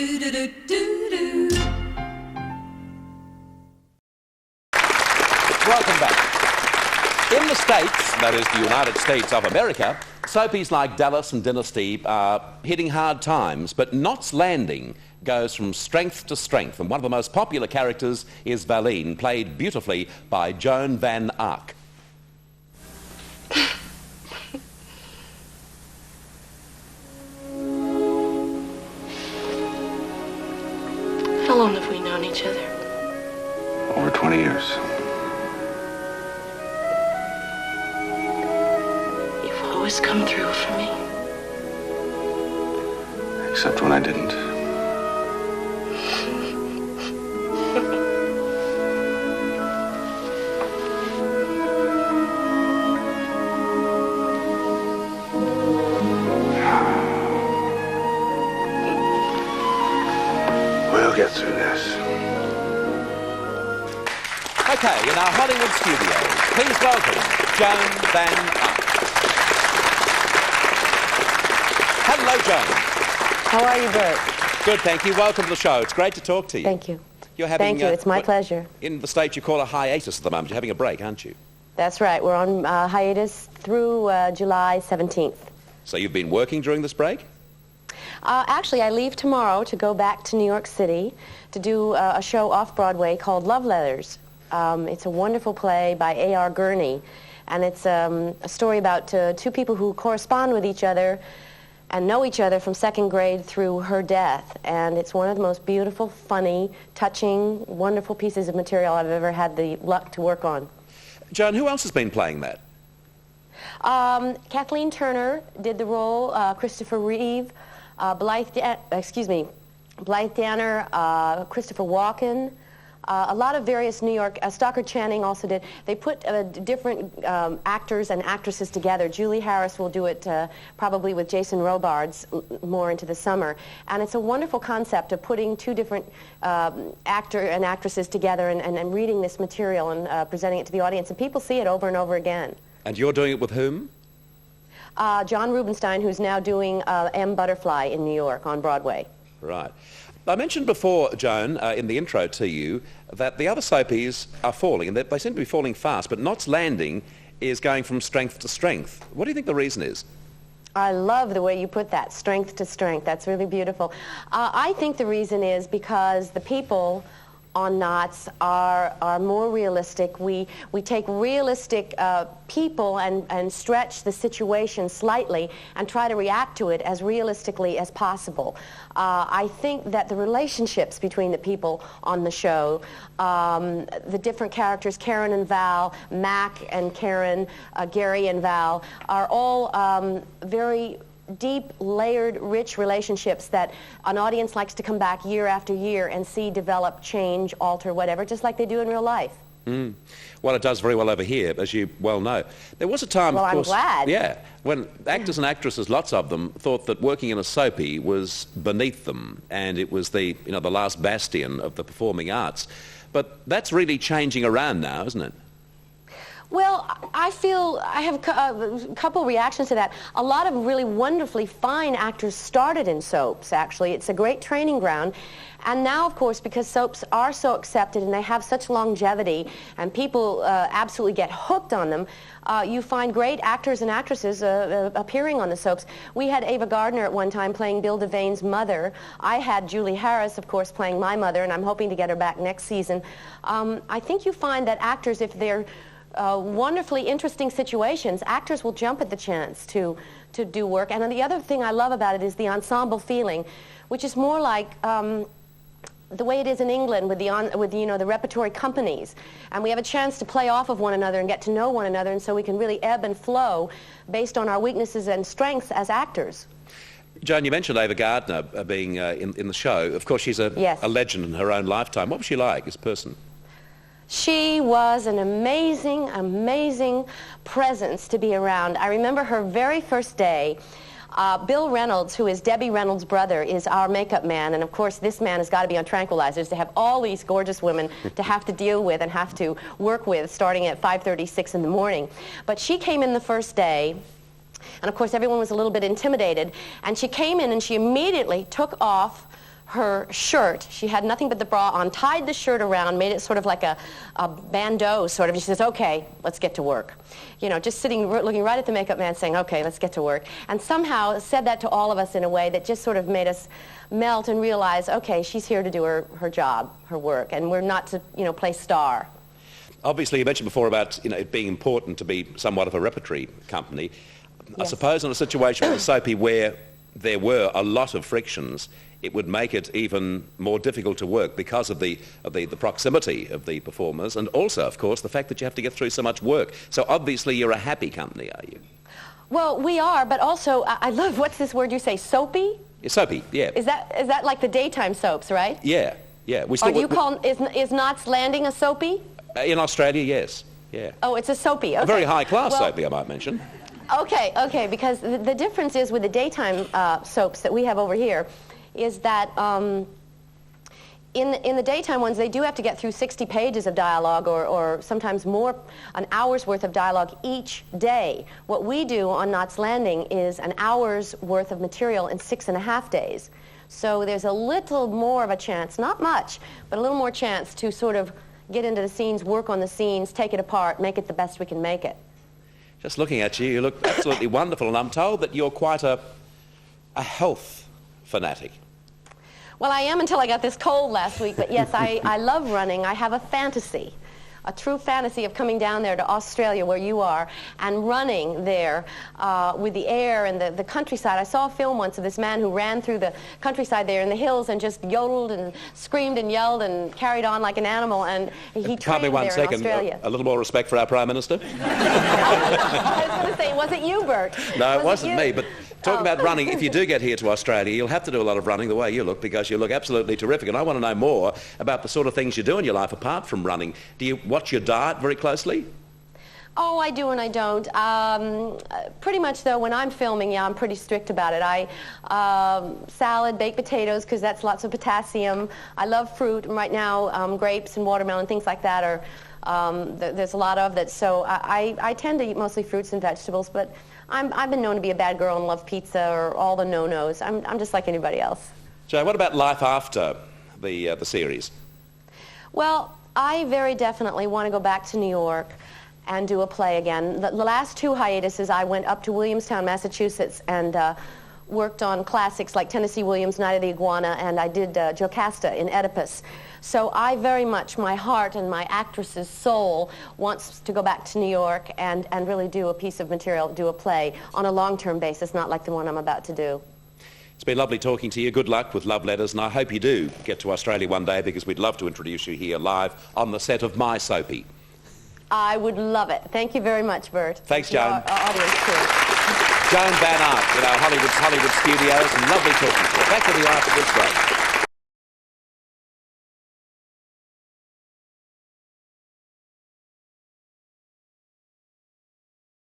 Welcome back. In the States, that is the United States of America, soapies like Dallas and Dynasty are hitting hard times, but Knots Landing goes from strength to strength, and one of the most popular characters is Valene, played beautifully by Joan Van Ark. How long have we known each other? Over 20 years. You've always come through for me. Except when I didn't. We'll get through this. Okay, in our Hollywood studios, please welcome Joan Van Ark. Hello, Joan. How are you, Bert? Good, thank you. Welcome to the show. It's great to talk to you. Thank you. You're having, Thank you. It's my pleasure. In the States, you call a hiatus at the moment. You're having a break, aren't you? That's right. We're on hiatus through July 17th. So you've been working during this break? Actually, I leave tomorrow to go back to New York City to do a show off Broadway called Love Letters. It's a wonderful play by A.R. Gurney, and it's a story about two people who correspond with each other and know each other from second grade through her death. And it's one of the most beautiful, funny, touching, wonderful pieces of material I've ever had the luck to work on. Joan, who else has been playing that? Kathleen Turner did the role, Christopher Reeve, Blythe Danner, Christopher Walken, a lot of various New York, Stockard Channing also did. They put different actors and actresses together. Julie Harris will do it probably with Jason Robards more into the summer. And it's a wonderful concept of putting two different actor and actresses together and reading this material and presenting it to the audience. And people see it over and over again. And you're doing it with whom? John Rubinstein, who's now doing M. Butterfly in New York on Broadway. Right. I mentioned before, Joan, in the intro to you, that the other soapies are falling, and they seem to be falling fast, but Knots Landing is going from strength to strength. What do you think the reason is? I love the way you put that, strength to strength. That's really beautiful. I think the reason is because the people on Knots are more realistic. We take realistic people and stretch the situation slightly and try to react to it as realistically as possible. I think that the relationships between the people on the show, the different characters, Karen and Val, Mac and Karen, Gary and Val, are all very deep, layered, rich relationships that an audience likes to come back year after year and see develop, change, alter, whatever, just like they do in real life. Mm. Well, it does very well over here, as you well know. There was a time, well, of course, I'm glad. Yeah, when actors and actresses, lots of them, thought that working in a soapie was beneath them, and it was the last bastion of the performing arts. But that's really changing around now, isn't it? Well, I feel I have a couple reactions to that. A lot of really wonderfully fine actors started in soaps, actually. It's a great training ground. And now, of course, because soaps are so accepted and they have such longevity and people absolutely get hooked on them, you find great actors and actresses appearing on the soaps. We had Ava Gardner at one time playing Bill Devane's mother. I had Julie Harris, of course, playing my mother, and I'm hoping to get her back next season. I think you find that actors, if they're wonderfully interesting situations, actors will jump at the chance to do work. And the other thing I love about it is the ensemble feeling, which is more like the way it is in England with the repertory companies. And we have a chance to play off of one another and get to know one another, and so we can really ebb and flow based on our weaknesses and strengths as actors. Joan, you mentioned Ava Gardner being in the show. Of course, she's a legend in her own lifetime. What was she like as a person? She was an amazing, amazing presence to be around. I remember her very first day. Bill Reynolds, who is Debbie Reynolds' brother, is our makeup man, and of course this man has got to be on tranquilizers to have all these gorgeous women to have to deal with and have to work with starting at 5:36 in the morning. But she came in the first day, and of course everyone was a little bit intimidated, and she came in and she immediately took off her shirt. She had nothing but the bra on, tied the shirt around, made it sort of like a bandeau sort of. And she says, okay, let's get to work. You know, just sitting, looking right at the makeup man saying, okay, let's get to work. And somehow said that to all of us in a way that just sort of made us melt and realize, okay, she's here to do her job, her work, and we're not to, you know, play star. Obviously, you mentioned before about, you know, it being important to be somewhat of a repertory company. Yes. I suppose in a situation with Soapy where there were a lot of frictions, it would make it even more difficult to work because of the proximity of the performers, and also, of course, the fact that you have to get through so much work. So obviously you're a happy company, are you? Well, we are, but also, I love, what's this word you say, soapy? Yeah, Soapy, yeah. Is that like the daytime soaps, right? Yeah, yeah. Or do you call, is Knots Landing a soapy? In Australia, yes, yeah. Oh, it's a soapy, okay. A very high-class soapy, I might mention. Okay, because the difference is with the daytime soaps that we have over here is that in the daytime ones, they do have to get through 60 pages of dialogue or sometimes more, an hour's worth of dialogue each day. What we do on Knots Landing is an hour's worth of material in 6.5 days. So there's a little more of a chance, not much, but a little more chance to sort of get into the scenes, work on the scenes, take it apart, make it the best we can make it. Just looking at you, you look absolutely wonderful, and I'm told that you're quite a health fanatic. Well, I am until I got this cold last week, but yes, I love running. I have a fantasy, a true fantasy of coming down there to Australia where you are and running there with the air and the countryside. I saw a film once of this man who ran through the countryside there in the hills and just yodeled and screamed and yelled and carried on like an animal, and he trained there in Australia. A little more respect for our Prime Minister? I was going to say, was it you, Bert? No, it wasn't me, but talking about running, if you do get here to Australia, you'll have to do a lot of running the way you look, because you look absolutely terrific, and I want to know more about the sort of things you do in your life apart from running. Do you watch your diet very closely? Oh, I do and I don't. Pretty much, though, when I'm filming, yeah, I'm pretty strict about it. Salad, baked potatoes, because that's lots of potassium. I love fruit, and right now, grapes and watermelon, things like that are, there's a lot of that. So I tend to eat mostly fruits and vegetables, but I've been known to be a bad girl and love pizza or all the no-nos. I'm just like anybody else. Joe, what about life after the series? Well, I very definitely want to go back to New York and do a play again. The last 2 hiatuses, I went up to Williamstown, Massachusetts, and worked on classics like Tennessee Williams' Night of the Iguana, and I did Jocasta in Oedipus. So I very much, my heart and my actress's soul wants to go back to New York and really do a piece of material, do a play on a long-term basis, not like the one I'm about to do. It's been lovely talking to you. Good luck with Love Letters, and I hope you do get to Australia one day, because we'd love to introduce you here live on the set of My Soapy. I would love it. Thank you very much, Bert. Thanks, Joan. Our audience, too. Joan Van Ark in our Hollywood studios, and lovely talking to you. Back to the after this break.